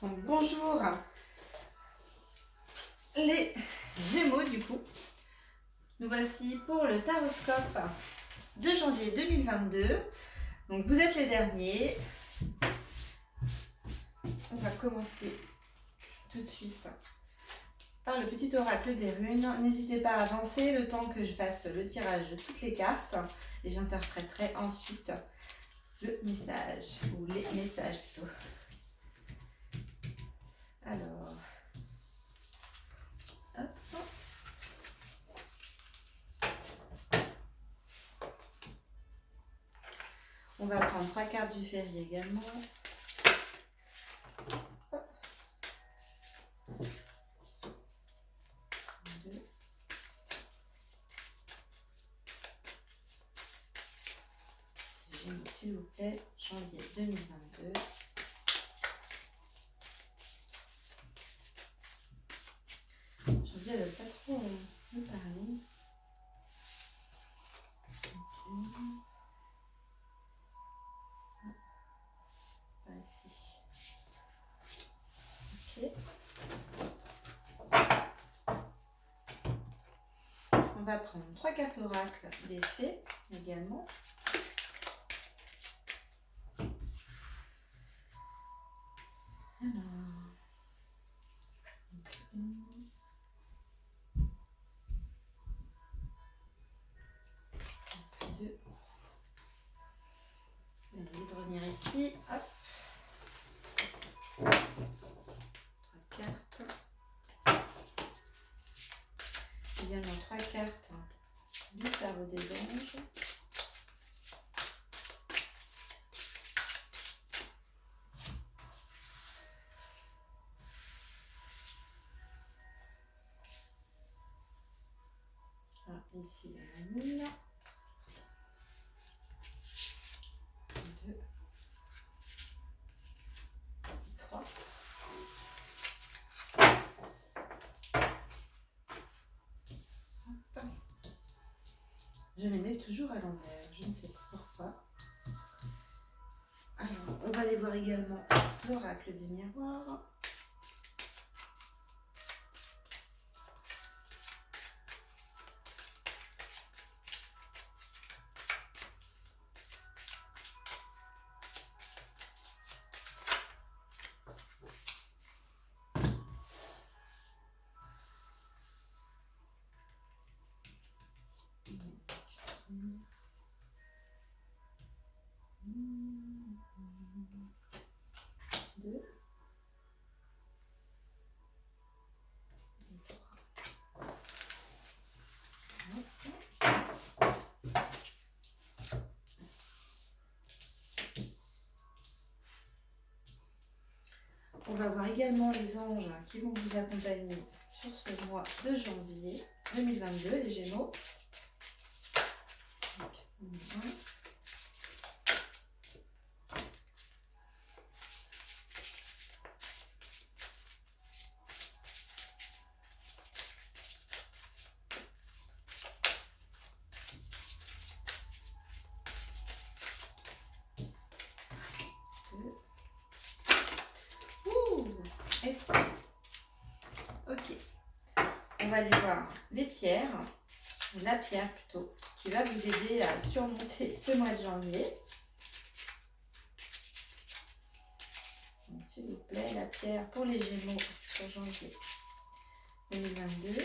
Donc, bonjour les Gémeaux du coup. Nous voici pour le taroscope de janvier 2022. Donc vous êtes les derniers. On va commencer tout de suite par le petit oracle des runes. N'hésitez pas à avancer le temps que je fasse le tirage de toutes les cartes et j'interpréterai ensuite le message, ou les messages plutôt. Alors, hop. On va prendre 3 cartes du février également. Deux. Gémeaux, s'il vous plaît, janvier 2022. Janvier, elle ne veut pas trop me parler. Voici. Ok. On va prendre 3 cartes oracle des fées également. Alors, deux. Je vais de revenir ici. Hop. 3 cartes. Également 3 cartes du tarot des anges. Ah, ici, il y a la lune. 2, 3. Je les mets toujours à l'envers, je ne sais pas pourquoi. Alors, on va aller voir également l'oracle des miroirs. Deux. On va voir également les anges qui vont vous accompagner sur ce mois de janvier 2022, les Gémeaux. Donc, et 3. Ok. On va aller voir les pierres, la pierre plutôt, qui va vous aider à surmonter ce mois de janvier. S'il vous plaît, la pierre pour les Gémeaux sur janvier 2022.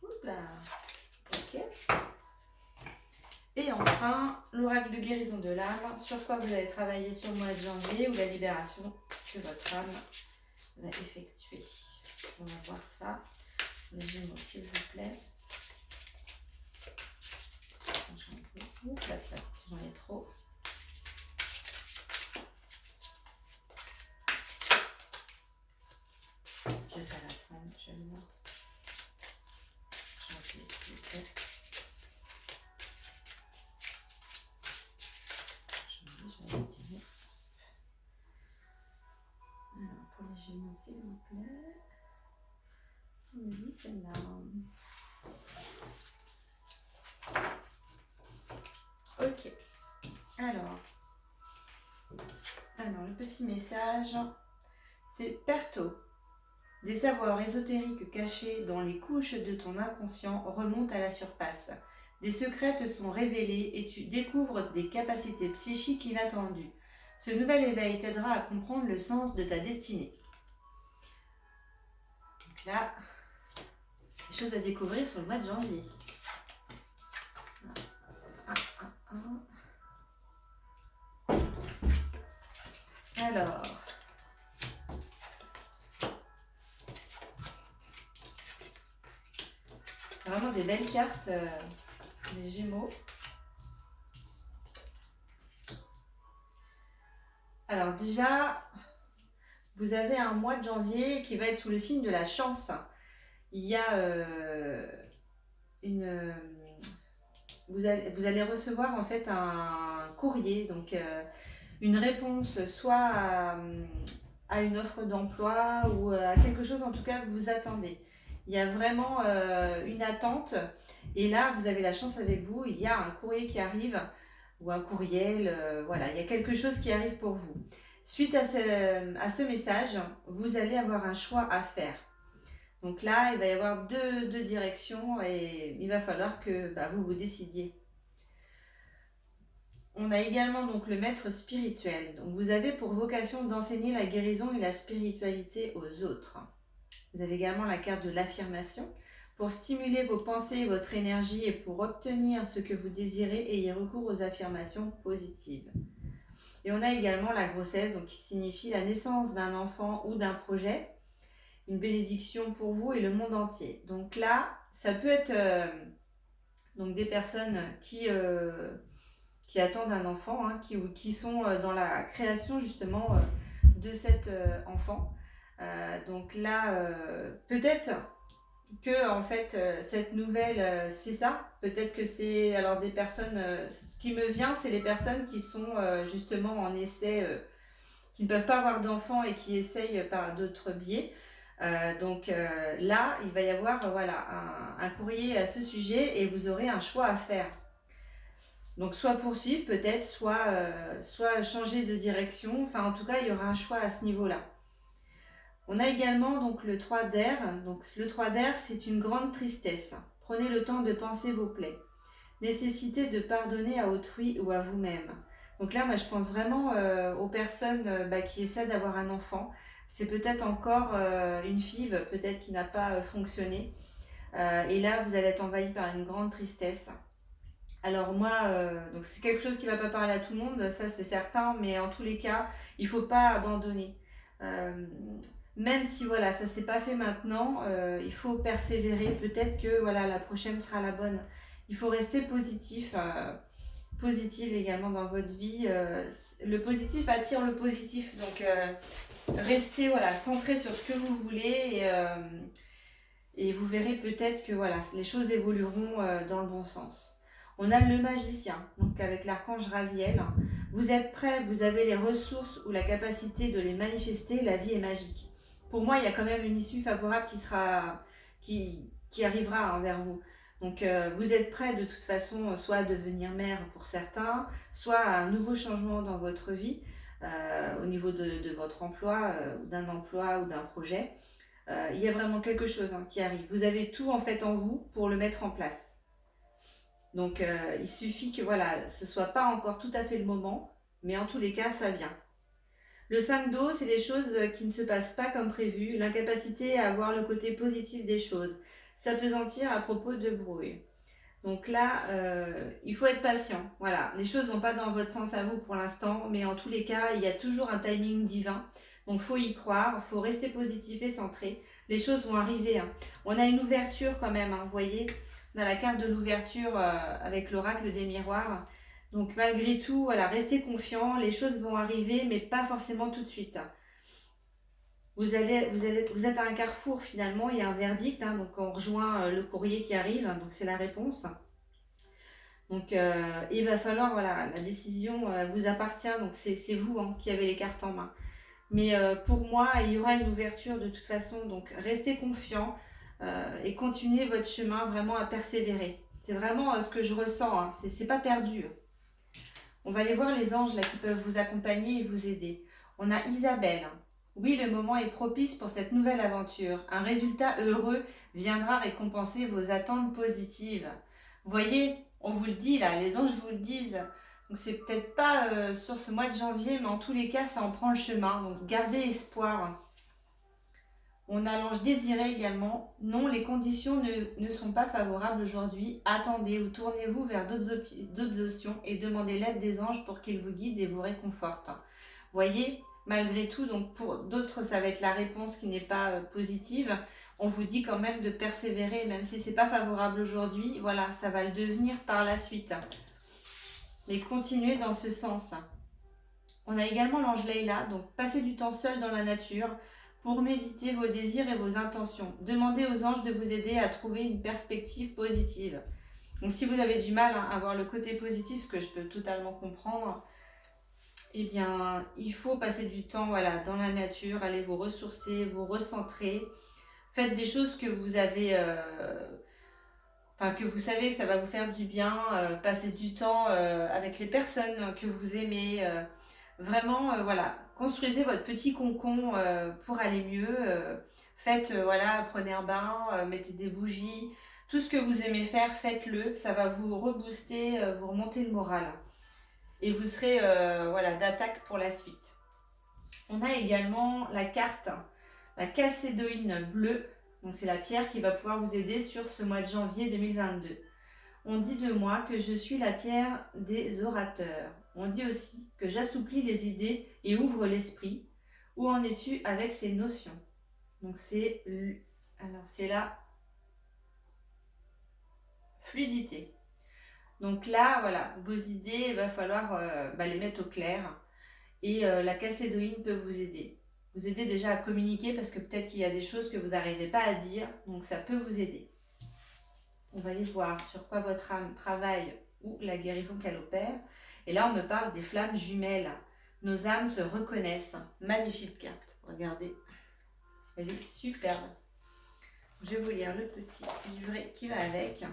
Oups là. Ok. Et enfin, l'oracle de guérison de l'âme, sur quoi vous allez travailler sur le mois de janvier ou la libération que votre âme va effectuer. On va voir ça. Les Gémeaux, s'il vous plaît. Oups là, j'en ai trop. Je vais pas la prendre, je vais le voir. Janvier, s'il vous plaît. Alors, pour les Gémeaux, s'il vous plaît. On me dit celle-là. Ok. Alors, le petit message, c'est Perto. Des savoirs ésotériques cachés dans les couches de ton inconscient remontent à la surface. Des secrets te sont révélés et tu découvres des capacités psychiques inattendues. Ce nouvel éveil t'aidera à comprendre le sens de ta destinée. Donc là, des choses à découvrir sur le mois de janvier. Alors, vraiment des belles cartes, des Gémeaux. Alors déjà, vous avez un mois de janvier qui va être sous le signe de la chance. Il y a vous allez recevoir en fait un courrier, donc une réponse soit à une offre d'emploi ou à quelque chose en tout cas que vous attendez. Il y a vraiment une attente et là vous avez la chance avec vous, il y a un courrier qui arrive ou un courriel, voilà, il y a quelque chose qui arrive pour vous. Suite à ce message, vous allez avoir un choix à faire. Donc là, il va y avoir deux directions et il va falloir que vous vous décidiez. On a également donc le maître spirituel. Donc vous avez pour vocation d'enseigner la guérison et la spiritualité aux autres. Vous avez également la carte de l'affirmation. Pour stimuler vos pensées et votre énergie et pour obtenir ce que vous désirez, ayez recours aux affirmations positives. Et on a également la grossesse, donc qui signifie la naissance d'un enfant ou d'un projet. Une bénédiction pour vous et le monde entier. Donc là, ça peut être donc des personnes qui attendent un enfant, hein, qui sont dans la création justement de cet enfant. Donc là, peut-être que en fait cette nouvelle, c'est ça. Peut-être que c'est alors des personnes. Ce qui me vient, c'est les personnes qui sont justement en essai, qui ne peuvent pas avoir d'enfants et qui essayent par d'autres biais. Donc là, il va y avoir voilà, un courrier à ce sujet et vous aurez un choix à faire. Donc soit poursuivre peut-être, soit changer de direction. Enfin, en tout cas, il y aura un choix à ce niveau-là. On a également donc le 3 d'air. Donc le 3 d'air, c'est une grande tristesse. Prenez le temps de penser vos plaies. Nécessité de pardonner à autrui ou à vous-même. Donc là, moi, je pense vraiment aux personnes qui essaient d'avoir un enfant. C'est peut-être encore une FIV, peut-être qui n'a pas fonctionné. Et là, vous allez être envahi par une grande tristesse. Alors moi, donc c'est quelque chose qui ne va pas parler à tout le monde, ça c'est certain, mais en tous les cas, il ne faut pas abandonner. Même si voilà, ça ne s'est pas fait maintenant, il faut persévérer. Peut-être que voilà, la prochaine sera la bonne. Il faut rester positif. Positive également dans votre vie. Le positif attire le positif. Donc restez voilà, centré sur ce que vous voulez et vous verrez peut-être que voilà, les choses évolueront dans le bon sens. On a le magicien, donc avec l'archange Raziel. Vous êtes prêt, vous avez les ressources ou la capacité de les manifester, la vie est magique. Pour moi, il y a quand même une issue favorable qui arrivera envers vous. Donc vous êtes prêt de toute façon soit à devenir mère pour certains, soit à un nouveau changement dans votre vie, au niveau de votre emploi, d'un emploi ou d'un projet. Il y a vraiment quelque chose qui arrive. Vous avez tout en fait en vous pour le mettre en place. Donc il suffit que voilà, ce soit pas encore tout à fait le moment, mais en tous les cas, ça vient. Le 5 d'eau, c'est des choses qui ne se passent pas comme prévu, l'incapacité à voir le côté positif des choses, s'appesantir à propos de brouille. Donc là, il faut être patient. Voilà, les choses vont pas dans votre sens à vous pour l'instant, mais en tous les cas, il y a toujours un timing divin. Donc faut y croire, faut rester positif et centré. Les choses vont arriver. Hein. On a une ouverture quand même, vous voyez. On a la carte de l'ouverture avec l'oracle des miroirs. Donc malgré tout, voilà, restez confiant, les choses vont arriver, mais pas forcément tout de suite. Vous êtes à un carrefour finalement, il y a un verdict, donc on rejoint le courrier qui arrive, donc c'est la réponse. Donc il va falloir, voilà, la décision vous appartient, donc c'est vous qui avez les cartes en main. Mais pour moi, il y aura une ouverture de toute façon, donc restez confiant et continuez votre chemin vraiment à persévérer. C'est vraiment ce que je ressens, c'est pas perdu. On va aller voir les anges là qui peuvent vous accompagner et vous aider. On a Isabelle. Oui, le moment est propice pour cette nouvelle aventure. Un résultat heureux viendra récompenser vos attentes positives. Vous voyez, on vous le dit là, les anges vous le disent. Donc c'est peut-être pas sur ce mois de janvier, mais en tous les cas, ça en prend le chemin. Donc gardez espoir. On a l'ange désiré également. Non, les conditions ne sont pas favorables aujourd'hui. Attendez ou tournez-vous vers d'autres options et demandez l'aide des anges pour qu'ils vous guident et vous réconfortent. Vous voyez, malgré tout, donc pour d'autres, ça va être la réponse qui n'est pas positive. On vous dit quand même de persévérer, même si c'est pas favorable aujourd'hui. Voilà, ça va le devenir par la suite. Mais continuez dans ce sens. On a également l'ange Leïla, donc passez du temps seul dans la nature pour méditer vos désirs et vos intentions. Demandez aux anges de vous aider à trouver une perspective positive. Donc si vous avez du mal à voir le côté positif, ce que je peux totalement comprendre, eh bien il faut passer du temps dans la nature, aller vous ressourcer, vous recentrer. Faites des choses que vous avez... que vous savez que ça va vous faire du bien, passez du temps avec les personnes que vous aimez, vraiment, construisez votre petit cocon pour aller mieux, prenez un bain, mettez des bougies, tout ce que vous aimez faire, faites-le, ça va vous rebooster, vous remonter le moral, et vous serez d'attaque pour la suite. On a également la carte, la chalcédoïne bleue. Donc c'est la pierre qui va pouvoir vous aider sur ce mois de janvier 2022. On dit de moi que je suis la pierre des orateurs. On dit aussi que j'assouplis les idées et ouvre l'esprit. Où en es-tu avec ces notions? Donc c'est la fluidité. Donc là, vos idées, il va falloir les mettre au clair. Et la chalcédoïne peut vous aider. Vous aider déjà à communiquer parce que peut-être qu'il y a des choses que vous n'arrivez pas à dire, donc ça peut vous aider. On va aller voir sur quoi votre âme travaille ou la guérison qu'elle opère. Et là, on me parle des flammes jumelles. Nos âmes se reconnaissent. Magnifique carte. Regardez. Elle est superbe. Je vais vous lire le petit livret qui va avec.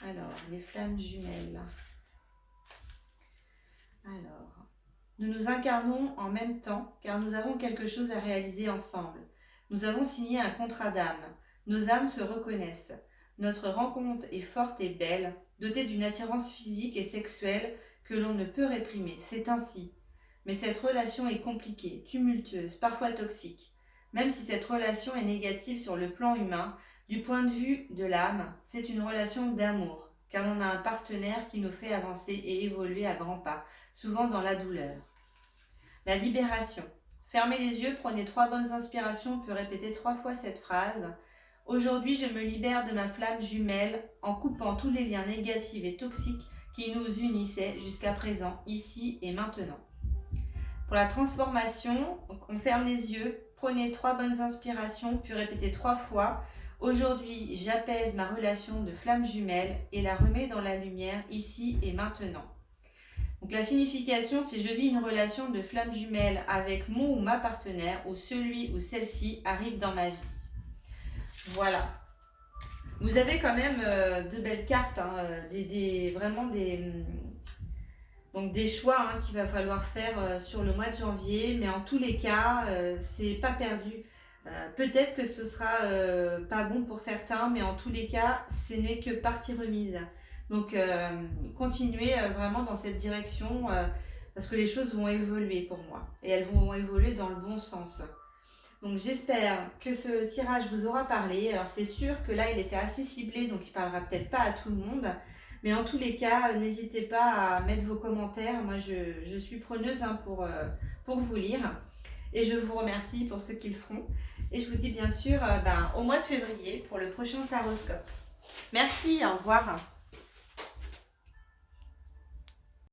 Alors, les flammes jumelles. Alors... Nous nous incarnons en même temps car nous avons quelque chose à réaliser ensemble. Nous avons signé un contrat d'âme. Nos âmes se reconnaissent. Notre rencontre est forte et belle, dotée d'une attirance physique et sexuelle que l'on ne peut réprimer. C'est ainsi. Mais cette relation est compliquée, tumultueuse, parfois toxique. Même si cette relation est négative sur le plan humain, du point de vue de l'âme, c'est une relation d'amour, car l'on a un partenaire qui nous fait avancer et évoluer à grands pas, souvent dans la douleur. La libération. Fermez les yeux, prenez 3 bonnes inspirations, puis répétez 3 fois cette phrase. Aujourd'hui, je me libère de ma flamme jumelle en coupant tous les liens négatifs et toxiques qui nous unissaient jusqu'à présent, ici et maintenant. Pour la transformation, on ferme les yeux, prenez 3 bonnes inspirations, puis répétez 3 fois. Aujourd'hui, j'apaise ma relation de flamme jumelle et la remets dans la lumière ici et maintenant. Donc la signification, c'est je vis une relation de flamme jumelle avec mon ou ma partenaire ou celui ou celle-ci arrive dans ma vie. Voilà. Vous avez quand même de belles cartes, donc des choix qu'il va falloir faire sur le mois de janvier, mais en tous les cas, c'est pas perdu. Peut-être que ce sera pas bon pour certains, mais en tous les cas, ce n'est que partie remise. Donc, continuez vraiment dans cette direction parce que les choses vont évoluer pour moi. Et elles vont évoluer dans le bon sens. Donc, j'espère que ce tirage vous aura parlé. Alors, c'est sûr que là, il était assez ciblé, donc il ne parlera peut-être pas à tout le monde. Mais en tous les cas, n'hésitez pas à mettre vos commentaires. Moi, je suis preneuse pour vous lire. Et je vous remercie pour ceux qui le feront. Et je vous dis bien sûr au mois de février pour le prochain taroscope. Merci, au revoir.